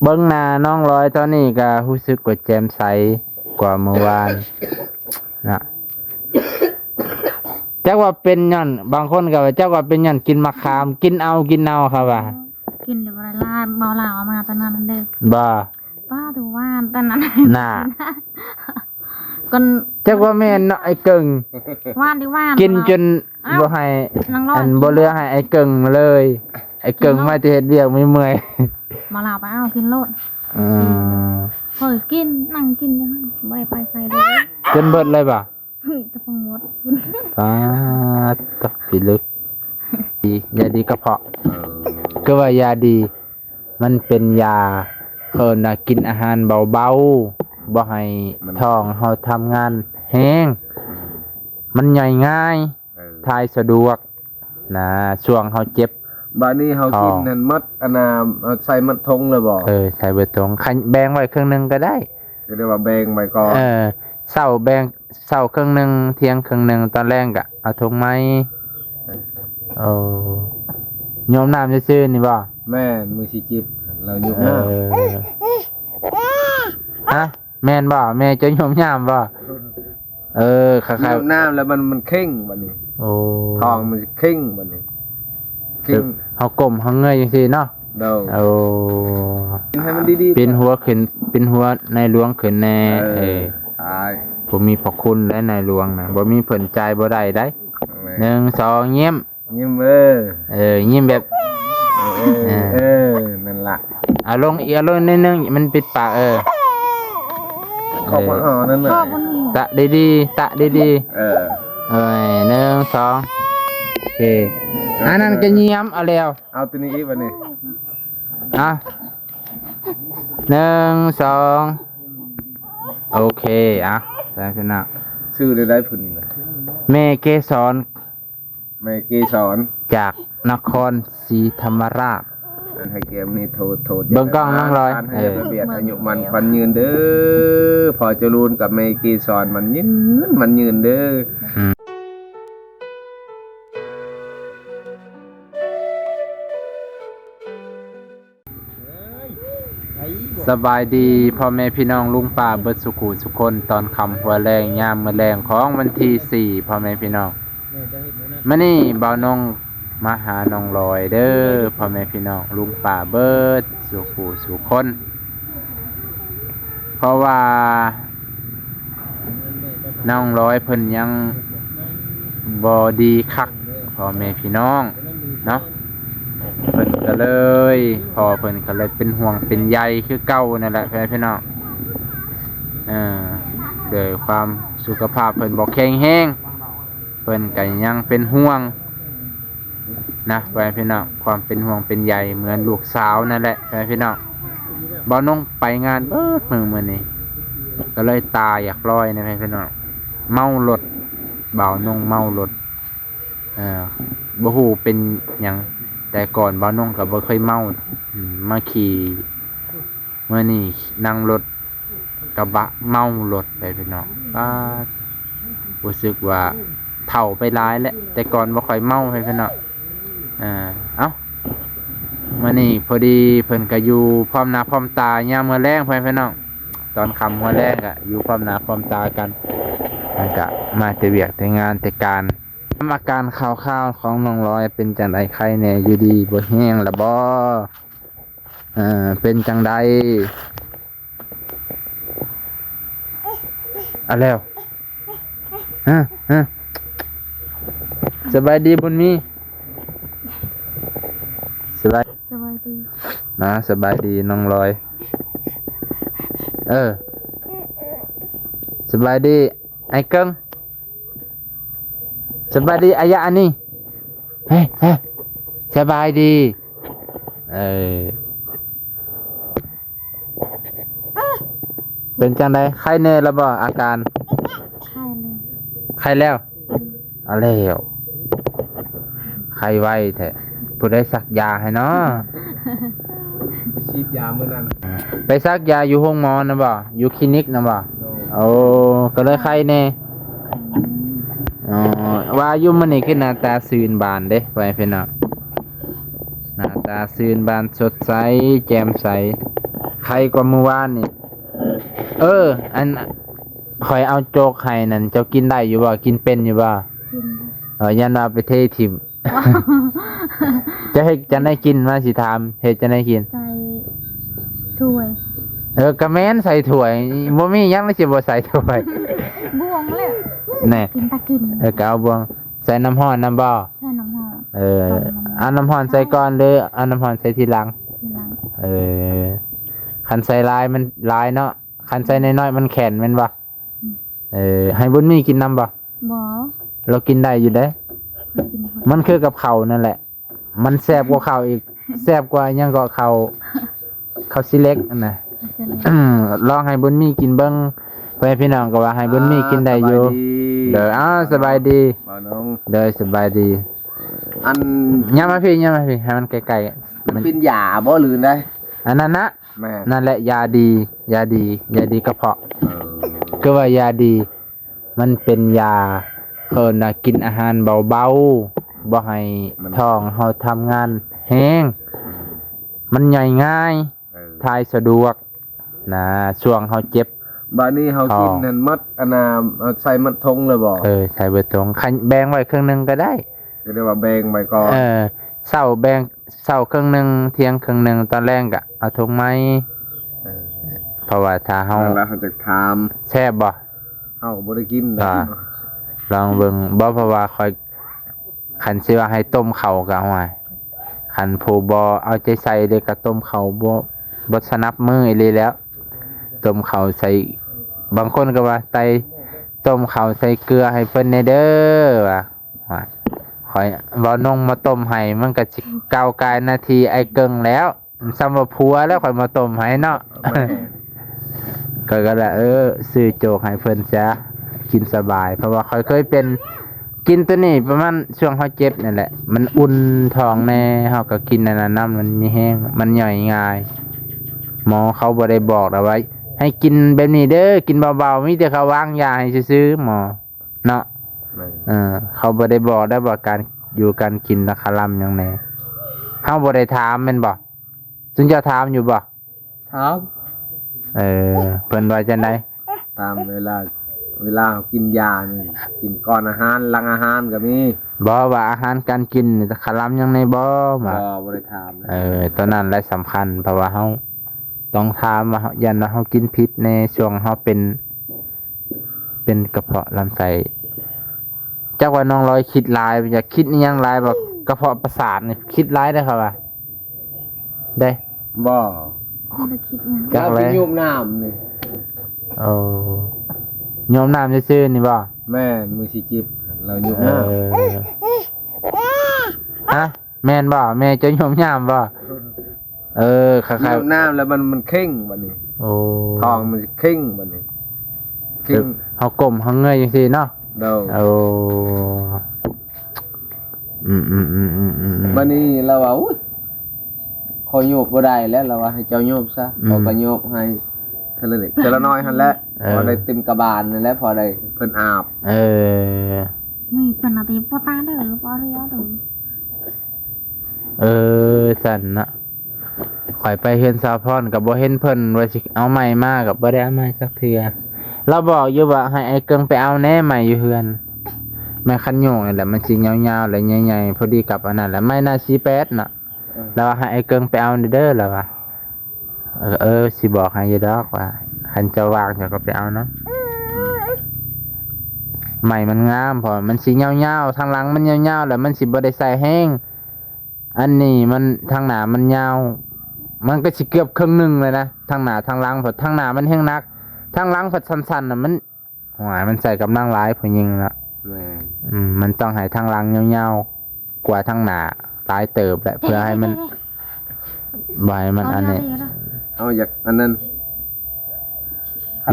เบิ่งหน้าน้องร้อยตอนนี้ก็รู้สึกว่าแจ่มใสกว่าเมื่อวานนะจักว่าเป็นหย่อนบางคนก็ว่าจักว่าเป็นหย่อนกินมะขามกินเอาครับว่ากินเดี๋ยวเวลาเบาเหล่ามาตอนนั้นเด้อบ่ป้าถือว่าตอนนั้นน่ะคนจักว่าแม่นเนาะไอ้เกิงว่านที่ว่านกินจนบ่ให้อันบ่เหลือให้ไอ้เกิงมาเลยไอ้เกิงมาจะเฮ็ดเวียกไม่เมื่อยเบาเหล่าไปเอากินโลดเฮ้ยกินนั่งกินยังไม่ได้ไปใส่เลยจนเบิดเลยป่ะจะพังหมดตกผิดลึกดียาดีกระเพาะก็ว่ายาดีมันเป็นยาคนน่ะกินอาหารเบาๆบ่ให้ท้องเฮาทำงานแห้งมันย่อยง่ายทายสะดวกนะช่วงเฮาเจ็บบาดนี้เฮากินนั่นมัดอันน่ะใส่มัดทงเลยบ่ใส่เบิดทงแบ่งไว้ครึ่งนึงก็ได้ก็เรียกว่าแบ่งไว้ก่อนเช้าแบ่งเช้าครึ่งนึงเที่ยงครึ่งนึงตอนแรกก็เอาทงไม้โยมน้ำซื่อๆนี่บ่แม่นมือสิจิบเราโยมน้ำฮะแม่นบ่แม่จะโยมน้ำบ่คล้ายๆโยมน้ำแล้วมันเข่งบัดนี้ทองมันเข่งบัดนี้เข่งเฮาก้มเฮาเงยจังซี่เนาะให้มันดีๆเป็นหัวขึ้นเป็นหัวในหลวงขึ้นแน่ใช่ผมมีพระคุณและในหลวงนะบ่มีเพิ่นใจบ่ได้ได้1 2ยิ้มยิ้มแบบนั่นล่ะลงอีกลงนิดนึงมันปิดปากขอบคุณนั่นน่ะตะดีๆตะดีๆ1 2โอเคอันนั้นก็เงียบเอาแล้วเอาตัวนี้อีกบัดนี้1 2โอเคได้ขึ้นน่ะชื่อได้ผุ่นแม่เกสรจากนครศรีธรรมราชให้เกมนี้โทษเบิ่งกล้องน้องร้อยให้ระเบียบอายุมันปันยืนเด้อพอจะรูนกับแม่เกสรมันยืนเด้อสบายดีพ่อแม่พี่น้องลุงป้าเบิดสุขุสุคนตอนค่ำหัวแรงยามมื้อแรงของวันที่4พ่อแม่พี่น้องมื้อนี้บ่าวนงมาหาน้องลอยเด้อพ่อแม่พี่น้องลุงป้าเบิดสุขุสุคนเพราะว่าน้องลอยเพิ่นยังบ่ดีคักพ่อแม่พี่น้องเนาะเพิ่นก็เลยพอเพิ่นก็เลยเป็นห่วงเป็นใยคือเก่านั่นแหละพี่น้องโดยความสุขภาพเพิ่นบ่แข็งแรงเพิ่นก็ยังเป็นห่วงนะพี่น้องความเป็นห่วงเป็นใยเหมือนลูกสาวนั่นแหละพี่น้องบ่าวน้องไปงานมื้อนี้ก็เลยตาอยากลอยนะพี่น้องเมารถบ่าวน้องเมารถบ่ฮู้เป็นหยังแต่ก่อนบ่าวน้องก็บ่เคยเมามาขี่เมื่อนี้นั่งรถกระบะเมารถไปพี่น้องรู้สึกว่าเฒ่าไปหลายแล้วแต่ก่อนบ่ค่อยเมาให้พี่น้องมื่อนี้พอดีเพิ่นก็อยู่พร้อมหน้าพร้อมตายามมื้อแลงพี่น้องตอนค่ำมื้อแลงก็อยู่พร้อมหน้าพร้อมตากันมันก็มาแต่เวียกแต่งานแต่การอาการข่าวๆของน้องลอยเป็นจังไดใครแน่อยู่ดีบ่แห้งละบ่เป็นจังไดแล้วสบายดีบุญมีสบายดีสบายดีน้องลอยสบายดีไอ้เกิ้งสบายดีอายะอันนี้เฮ้สบายดีเป็นจังไดไข้แน่แล้วบ่อาการไข้แล้วแล้วไข้ไวแท้ผู้ได้สักยาให้เนาะฉีดยามื้อนั้นไปสักยาอยู่ห้องหมอนะบ่อยู่คลินิกนะบ่ก็เลยไข้แน่ว่าอยู่มื้อนี้คือหน้าตาซื่นบานเด้ไว้พี่น้องหน้าตาซื่นบานสดใสแจ่มใส ใครกว่ามื้อวานนี่อันข่อยเอาโจกให้นั่นเจ้ากินได้อยู่บ่กินเป็นอยู่บ่ กิน ยันว่าไปเทถิ่ม ว้าว จะให้จะได้กินมาสิถามเฮ็ดจะได้กิน ใส่ถ้วย กระแม่นใส่ถ้วยบ่มีหยังเลยสิบ่ใส่ถ้วย บ่วงเลย แน่ กินตะกิน ก็เอาบวงใส่น้ำร้อนน้ำบ่ ใส่น้ำหอม เอาน้ำร้อนใส่ก่อนหรือเอาน้ำร้อนใส่ทีหลัง ทีหลัง คันใส่ลายมันลายเนาะคันใส่น้อยๆมันแข็งแม่นบ่ให้บุญมีกินน้ำบ่ บ่ เรากินได้อยู่เด้ กินคน มันคือกับข้าวนั่นแหละ มันแซ่บกว่าข้าวอีกแซ่บกว่าหยังก็ข้าวสิเล็กนั่นน่ะ เสร็จเลย ลองให้บุญมีกินเบิ่งเพื่อนพี่น้องก็ว่าให้บุญมีกินได้อยู่เด้อสบายดี บ่าวน้อง เด้อสบายดี อัน ย่ามาพี่ให้มันใกล้ๆ มันเป็นยาบ่หรือได้ อันนั้นนะ แม่ นั่นแหละยาดีกระเพาะ ก็ว่ายาดี มันเป็นยาเพิ่นน่ะกินอาหารเบาๆบ่ให้ท้องเฮาทำงานแห้งมันย่อยง่ายทายสะดวกนะช่วงเฮาเจ็บ บ้านนี้เฮากินนั่นมัดอันน่ะเอาใส่มัดทงเลยบ่ ใส่เบิดตรงคันแบ่งไว้ครึ่งหนึงก็ได้ ก็เรียกว่าแบ่งไว้ก่อน เช้าแบ่งเช้าครึ่งหนึงเที่ยงครึ่งหนึงตอนแรกก็เอาถุงไม้เพราะว่าถ้าเฮา แล้วเขาจะถาม แซ่บบ่ เฮาก็บ่ได้กิน ลองเบิ่งบ่เพราะว่าคอยคันสิว่าให้ต้มข้าวก็เอาไว้คันผู้บ่เอาใจใส่เด้ก็ต้มข้าวบ่สนับมืออีหลีแล้วต้มข้าวใส่บางคนก็ว่าไตต้มข้าวใส่เกลือให้เพิ่นแน่เด้อว่าคอยบ่นงมาต้มให้มันก็สิก้าวกายนาทีไอ้เกิงแล้วซ้ำว่าผัวแล้วค่อยมาต้มให้เนาะ ก็ละซื้อโจกให้เพิ่นซะกินสบายเพราะว่าค่อยเคยเป็นกินตัวนี้ประมาณช่วงเฮาเจ็บนั่นแหละมันอุ่นท้องแน่เฮาก็กินนั่นน่ะน้ำมันมีแห้งมันย่อยง่ายหมอเขาบ่ได้บอกเอาไว้ ให้กินแบบนี้เด้อกินเบาๆมีแต่เขาวางยาให้ซื้อๆหมอเนาะเขาบ่ได้บอกได้ว่าการอยู่การกินราคาล่ำหยังแน่เฮาบ่ได้ถามแม่นบ่ซึ่งจะถามอยู่บ่ ถาม เพิ่นว่าจังได๋ ตามเวลาเขากินยานี่กินก่อนอาหารหลังอาหารก็มี บ่ว่าอาหารการกินนี่คาลัมยังในบ่มา บ่ได้ถาม ตอนนั้นแหละสำคัญเพราะว่าเฮาต้องถามว่ายันว่าเฮากินผิดในช่วงเฮาเป็นกระเพาะลำไส้จักว่าน้องลอยคิดหลายอยากคิดอีหยังหลายแบบกระเพาะประสาทนี่คิดหลายได้อครับว่าได้ บ่ ไม่ได้คิดนะ จัก เรา เล สิ ย ยุบน้ำนี่ โอ้ยอมน้ำซื่อๆนี่บ่ แม่นมือสิจิบเรายุบ เอ น้ำ ฮะแม่นบ่แม่จะยอมยามบ่คล้าย ยุบน้ำแล้วมันเข่งบัดนี้ ๆโอ้ ท้องมันสิเข่งบัดนี้เข่ง เฮาก้มเฮาเงยจังซี่เนาะ เด้อ โอ้บัดนี้เราว่าอุ้ยขอโยบบ่ได้แล้วเราว่าให้เจ้าโยบซะเขาก็โยบให้เทอละเล็กเทอละน้อยหั่นแหละพอได้เต็มกระบาลนั่นแหละพอได้เพิ่นอาบ มีเป็นอะไรปอตาเด้อปอเรียวเด้อ สั่นนะข่อยไปเห็นสาวพรกับบ่เห็นเพิ่นว่าสิเอาใหม่มากับบ่ได้เอามาสักเทื่อเราบอกอยู่ว่าให้ไอ้เกิงไปเอาแน่ใหม่อยู่เฮือนแม่คันโยงนี่แหละมันสิยาวๆและใหญ่ๆพอดีกับอันนั้นแหละไม่น่าสิแปดน่ะแล้วให้ไอ้เกิงไปเอาเด้อแล้วว่าสิบอกให้อยู่ดอกว่าคันจะวางจะก็ไปเอาเนาะใหม่มันงามพอมันสิยาวๆทางหลังมันยาวๆแล้วมันสิบ่ได้ใส่แห้งอันนี้มันทางหน้ามันยาวมันก็สิเกือบครึ่งหนึงเลยนะทางหน้าทางหลังพอทางหน้ามันแห้งนักทางหลังพอสั้นๆน่ะมันหวายมันใส่กำลังหลายพอยิงละ แม่น มันต้องให้ทางหลังยาวๆกว่าทางหน้าหลายเติบแหละเพื่อให้มันใบมันอันนี้ เอาอยากอันนั้น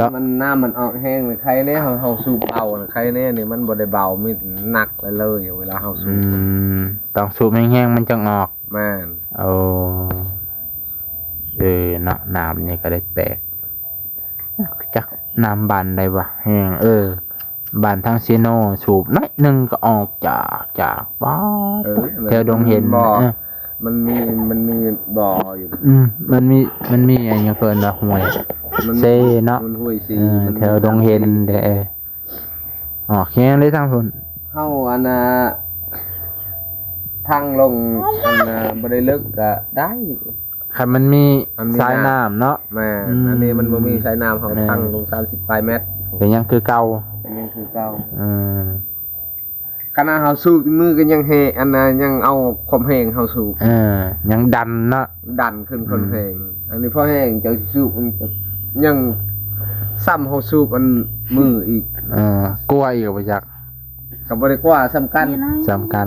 ถ้ามันน้ำมันออกแห้งเลยใครแน่เฮาสูบเอาน่ะใครแน่นี่มันบ่ได้เบามีหนักเลยเวลาเฮาสูบ ต้องสูบแห้งๆมันจังออก แม่น เนาะน้ำนี่ก็ได้แปลกจักน้ำบานได้วะแห้งบานทางซีโนสูบน้อยหนึงก็ออกจากป๊อดเธอดงเห็น มันมีบ่ออยู่ มันมีอย่างเงี้ยเพิ่นว่าห่วยเซเนาะ มันห้วยซี แถวดงเห็นเด้ออ๋อแข็งเลยทางพุ่น เฮาอันน่ะทางลงอันน่ะบ่ได้ลึกก็ได้ คันมันมีสายน้ำเนาะ แม่อันนี้มันบ่มีสายน้ำเฮาทางลง30ปลายเมตร เป็นหยังคือเก่า ยังคือเก่า อืม ขณะเฮาสูบมือก็ยังเฮอันน่ะยังเอาความแห้งเฮาสูบ ยังดันเนาะ ดันขึ้นคนแห้งอันนี้พอแห้งเจ้าสิสูบมันก็ยังซ้ำเฮาสูบอันมืออีก กลัวอีกบ่จัก ก็บ่ได้กว่าสำคัญ มีอะไร สำคัญ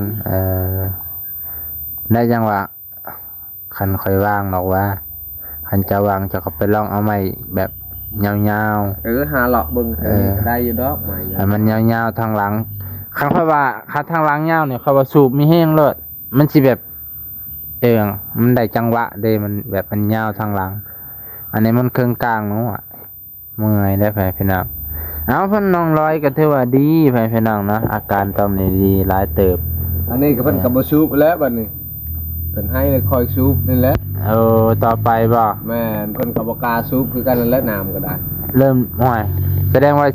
ได้ยังว่าคันค่อยวางดอกว่าคันจะวางจะก็ไปลองเอาไม้แบบยาวๆ หาเลาะเบิ่งได้อยู่ดอกใหม่ ให้มันยาวๆทางหลังครั้งค่อยว่าคัดทางหลังยาวเนี่ยเขาว่าสูบมีแห้งเลิศมันสิแบบมันได้จังหวะเด้มันแบบมันยาวทางหลัง อันนี้มันเครื่องกลางเนาะเมื่อยได้ไปพี่น้องเอาเพิ่นน้องร้อยก็ถือว่าดีไปพี่น้องเนาะอาการตอนนี้ดีหลายเติบ อันนี้ก็เพิ่นก็บ่สูบแล้วบัดนี้เพิ่นให้คอยสูบนี่แหละ ต่อไปบ่ แม่นเพิ่นก็บ่กล้าสูบคือกันนั่นแหละน้ำก็ได้ เริ่มห่วยแสดงว่า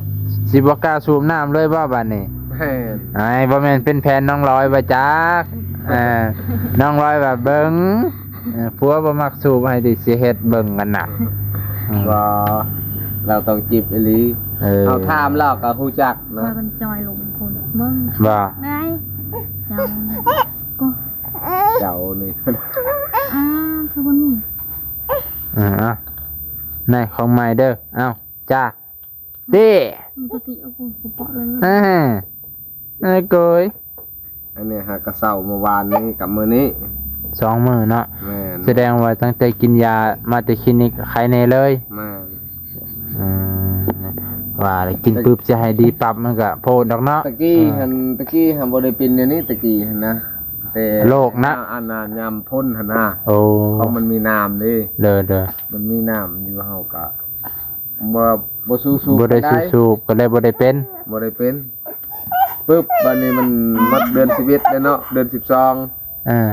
สิบ่กล้าสูบน้ำเลยบ่บัดนี้ แม่น ไอ้บ่แม่นเป็นแผนน้องร้อยบ่จักน้องร้อยแบบเบิ่งผัวบ่มักสูบให้ดิสิเฮ็ดเบิ่งกันน่ะ บ่เราต้องจิบอีหลี เอาถามแล้วก็ฮู้จัก มา นะ กันจอยลงคนเบิ่ง บ่ ได้เจ้าก็ เจ้านี่ ทุกคนนี่ อ่ะนายของใหม่เด้อเอ้าจ้าติ มันจะติเอากูเปาะเลย ไอ้โกย อันนี้หากระเซาเมื่อวานนี้กับมื้อนี้ 2 มื้อเนาะ แม่น แสดงว่าตั้งแต่กินยามาแต่คลินิกใครแน่เลย แม่น ว่าแล้วกินปึ๊บจะให้ดีปรับมันก็โพดดอกเนาะ ตะกี้หันบ่ได้เป็นอย่างนี้ตะกี้หั่นนะแต่ โรคนะ อันน่ะยามพ่นหั่นนะ โอ้ เพราะมันมีน้ำนี่ เด้อ มันมีน้ำอยู่เฮาก็บ่สู้ๆ บ่ได้ ก็ สูบๆก็เลยบ่ได้เป็น บ่ได้เป็นปึ๊บบัดนี้มันมัดเดือน11แล้วเนาะเดือน12 อ่า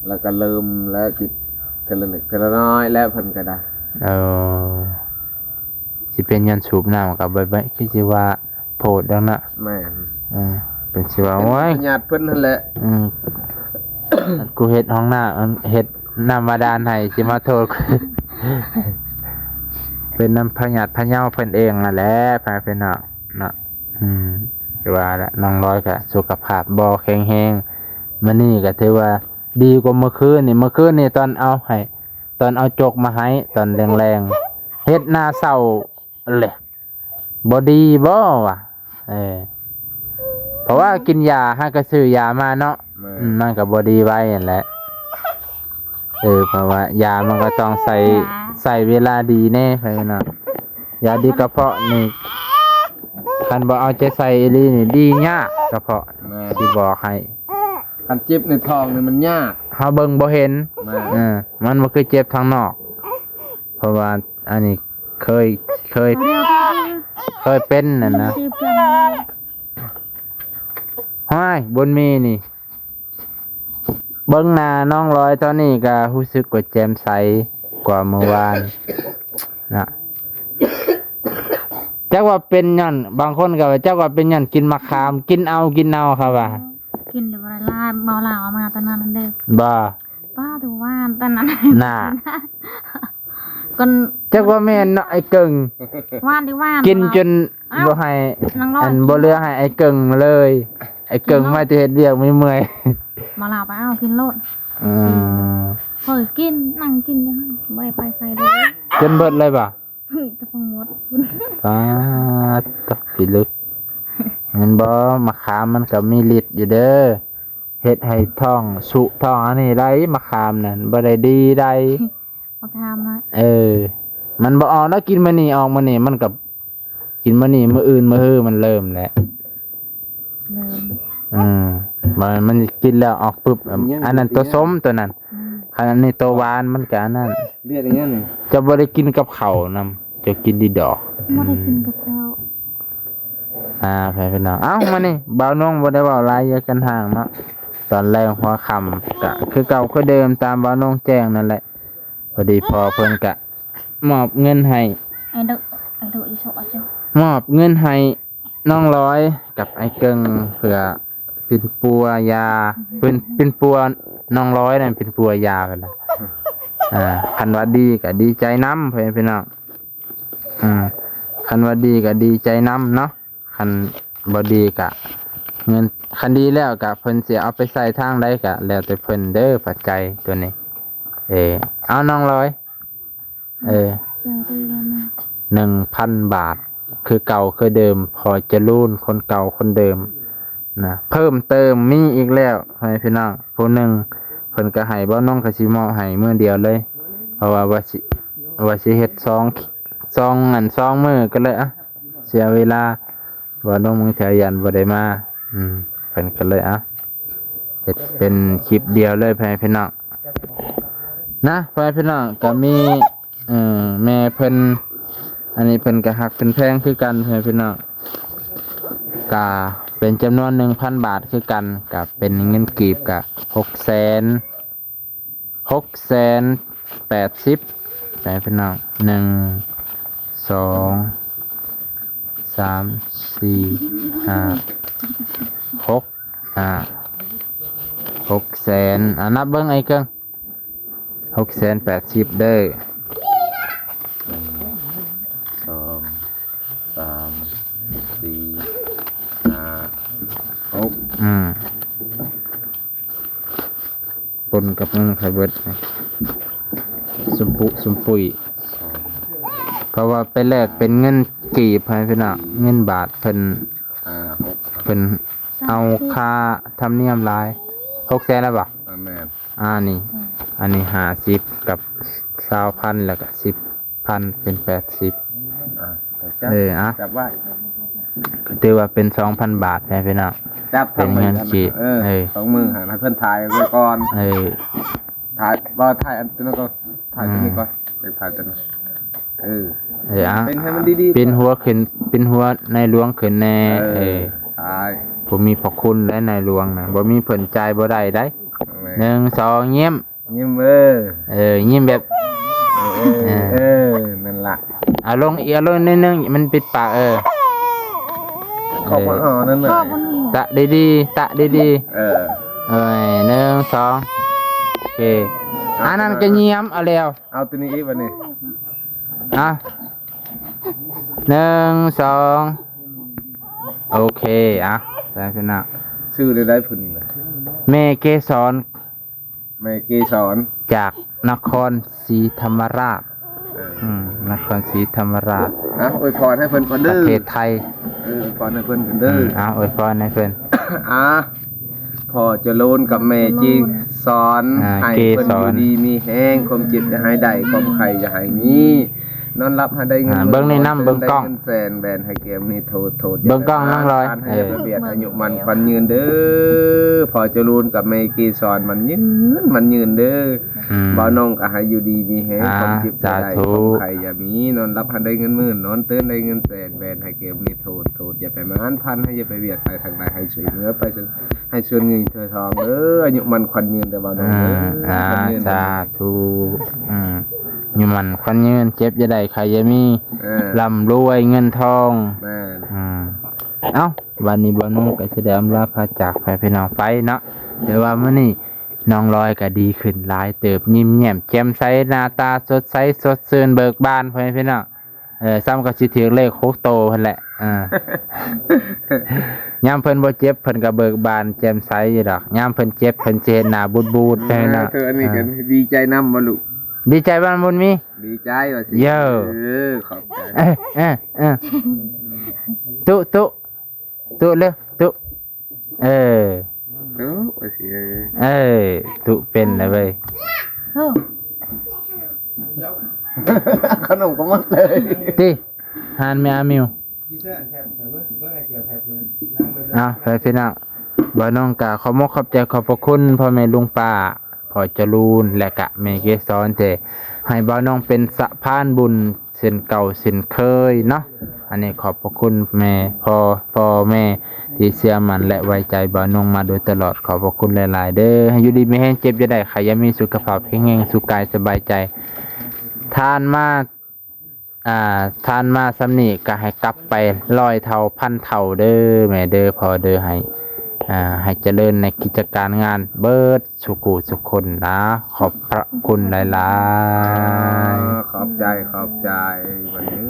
แล้วก็เริ่มแล้วจิตเทละนิดเทละน้อยแล้วเพิ่นก็ได้ เออสิเป็นยันสูบน้ำกับใบคือสิว่าโพดดังนะ แม่น เป็นสิว่าโอ้ย เป็นญาติเพิ่นนั่นแหละ กูเฮ็ดห้องน้ำเฮ็ดน้ำบาดาลให้สิมาโทษ กู เป็นน้ำพญาติพะเยาเพิ่นเองนั่นแหละพาเป็นเนาะสิว่าละน้องร้อยก็สุขภาพบ่แข็งแรงมื้อนี้ก็ถือว่าดีกว่าเมื่อคืนนี่ตอนเอาจกมาให้ตอนแรงๆเฮ็ดหน้าเศร้าเลยบ่ดีบ่วะเพราะว่ากินยาให้ก็ซื้อยามาเนาะมันก็บ่ดีไว้นั่นแหละเพราะว่ายามันก็ต้องใส่เวลาดีแน่ไปเนาะยาดีกระเพาะนี่คันบ่เอาใจใส่อีหลีนี่ดียากกระเพาะ แม่ สิบอกให้ คันเจ็บในท้องนี่มันยาก เฮาเบิ่งบ่เห็น แม่ มันบ่คือเจ็บทางนอก เพราะว่าอันนี้เคย เดี๋ยว เป็นนั่นนะ ตีเพื่อน ห้อยบนมีนี่ เบิ่งหน้าน้องร้อยตอนนี้ก็รู้สึกว่าแจ่มใสกว่าเมื่อวานนะจักว่าเป็นหยังบางคนก็ว่าจักว่าเป็นหยังกินมะขามกินเอาครับว่า กินเดี๋ยวอะไรล่าเบาเหล่ามาตอนนั้นเด้อ บ่ ป้าถือว่าตอนนั้น น่ะ คน จักว่าแม่นเนาะไอ้เกิง ว่านที่ว่าน กินจนบ่ให้ นางร้อย อันบ่เหลือให้ไอ้เกิงเลย ไอ้เกิงมาจะเฮ็ดเวียกไม่เมื่อย มาเหล่าไปเอากินโลด อืม เฮ้ยกินนั่งกินยังไงไม่ได้ไปใส่เลย จนเบิดเลยป่ะ จะฟังหมด ตาตกพิลึกเห็นบ่มะขามมันก็มีฤทธิ์อยู่เด้อเฮ็ดให้ท้องสุท้องอันนี้ได้มะขามนั่นบ่ได้ดีได้ มาทำนะ มันบ่ออกแล้วกินมื้อนี้ออกมื้อนี้มันก็กินมื้อนี้มื้ออื่นมื้อฮื้อมันเริ่มแล้ว เลย มันกินแล้วออกปึ๊บอันนั้นตัวส้มตัวนั้นอันนี้ตัวหวานมันก็อันนั้น เรียกอย่างนี้นี่ จะบ่ได้กินกับข้าวนำจะกินดีดอก ไม่ได้กินกับข้าว ไปพี่น้องเอ้ามานี่บ่าวน้องบ่ได้เว้าหลายอย่ากันห่างเนาะ ตอนแรกหัวค่ำก็คือเก่าคือเดิมตามบ่าวน้องแจ้งนั่นแหละพอดีพอเพิ่นก็มอบเงินให้ ไอ้ดุอีโชะเจ้าม อบเงินให้น้องร้อยกับไอ้เกิงเพื่อเป็นปัวยาเป็นปัวน้องร้อยนั่นเป็นปัวยาไปละคันว่าดีก็ดีใจน้ำเพื่อนพี่น้องคันว่าดีก็ดีใจน้ำเนาะคันบ่ดีก็เงินคันดีแล้วก็เพิ่นสิเอาไปใส่ทางใดก็แล้วแต่เพิ่นเด้อปัจจัยตัวนี้เอาน้องร้อยเจอดีแล้วนะ 1,000 บาทคือเก่าคือเดิมพอจะรุ่นคนเก่าคนเดิมนะเพิ่มเติมมีอีกแล้วให้พี่น้องผู้หนึ่งเพิ่นก็ให้บ่น้องก็สิมอบให้มื้อเดียวเลยเพราะว่าสิเฮ็ด2มื้อก็เลยเสียเวลาบ่น้องมึงแถวยันบ่ได้มาเพิ่นก็เลยเฮ็ดเป็นคลิปเดียวเลยให้พี่น้องนะพี่น้องก็มีแม่เพิ่นอันนี้เพิ่นก็ฮักเป็นแพงคือกันให้พี่น้องก็เป็นจำนวน 1,000 บาทคือกันกับเป็นเงินกีบกับ680ไปพี่น้อง1 2 3 4 5 6 600,000นับเบิ่งไอ้เกิง680เด้อ2 3 4 5 6ปนกับเงินไข่เบิดสมปุยเพราะว่าไปแลกเป็นเงินกีบให้พี่น้องเงินบาทเพิ่นเอาค่าธรรมเนียมหลาย600,000แล้วบ่แม่นนี่อันนี้50กับ20,000แล้วก็10,000เป็น80จับไว้ก็ถือว่าเป็น 2,000 บาทให้พี่น้องจับเป็นเงินกีบ2มือให้เพิ่นถ่ายไว้ก่อนถ่ายบ่ถ่ายอันนั้นก็ถ่ายตัวนี้ก่อนไปถ่ายตัวนั้นเป็นให้มันดีๆเป็นหัวขึ้นเป็นหัวในหลวงขึ้นแน่ใช่ผมมีพระคุณและในหลวงนะบ่มีเพิ่นใจบ่ได้ได้1 2ยิ้มยิ้มแบบนั่นล่ะลงอีกลงนิดนึงมันปิดปากขอบคุณนั่นน่ะตะดีๆตะดีๆ1 2โอเคอันนั้นก็ยิ้มเอาแล้วเอาตัวนี้อีกบัดนี้1 2โอเคได้พี่น้องชื่อได้พุ่นแม่เกสรจากนครศรีธรรมราชนครศรีธรรมราชอวยพรให้เพิ่นก่อนเด้อประเทศไทยอวยพรให้เพิ่นก่อนเด้ออวยพรให้เพิ่นพ่อจะโลนกับแม่จีสอนให้เพิ่นอยู่ดีมีแห้งความเจ็บจะหายได้ความไข้จะหายมีนอนรับให้ได้เงินเบิ่งในน้ำเบิ่งกล้องแสนแบนให้เกมนี่โทษเบิ่งกล้องนั่งรอยให้ระเบียดอายุมันควันยืนเด้อพอจะรูนกับเมกีสอนมันยืนเด้อบ่น้องก็ให้อยู่ดีมีแฮงความจิตใจความใครอย่ามีนอนรับให้ได้เงินหมื่นนอนตื่นได้เงินแสนแบนให้เกมนี่โทษอย่าไปมานพันให้อย่าไปเบียดไปทางใดให้ช่วยเหลือไปให้ชวนเงินเธอทองอายุมันควันยืนเด้อบ่น้องสาธุอยู่มันควันยืนเจ็บจะได้ใครจะมีร่ำรวยเงินทองวันนี้บ่นุ่งก็แสดงลาพาจากไปพี่น้องไปเนาะเดี๋ยวว่ามื้อนี้น้องลอยก็ดีขึ้นหลายเติบยิ้มแย้มแจ่มใสหน้าตาสดใสสดชื่นเบิกบานพี่น้องซ้ำก็สิถือเลข6โตเพิ่นแหละยามเพิ่นบ่เจ็บเพิ่นก็เบิกบานแจ่มใสอยู่ดอกยามเพิ่นเจ็บเพิ่นสิเฮ็ดหน้าบูดๆไปเนาะอันนี้ก็ดีใจนำบ่ลูกดีใจบ้านบุญมีดีใจว่าสิขอบใจตุเร็วตุว่าสิตุเป็นเลยเว้ยขนมก็หมดเลย ติหานแม่มิวไปพี่น้องบ่น้องกะขอมกขอบใจขอบพระคุณพ่อแม่ลุงป้าพ่อจรูนและกะแม่เกสรให้บ่าวน้องเป็นสะพานบุญ เส้นเก่าเส้นเคยเนาะอันนี้ขอบพระคุณแม่พ่อแม่ที่เชื่อมันและไว้ใจบ่าวนงมาโดยตลอดขอบพระคุณหลายๆเด้อให้อยู่ดีไม่แห้งเจ็บจะได้ใครยังมีสุขภาพแข็งแรงสุขกายสบายใจทานมาสำนีก็ให้กลับไป100 เท่าพันเท่าเด้อแม่เด้อพอเด้อให้เจริญในกิจการงานเบิดสุขุสุขคนนะขอบพระคุณหลายๆ ขอบใจวันนี้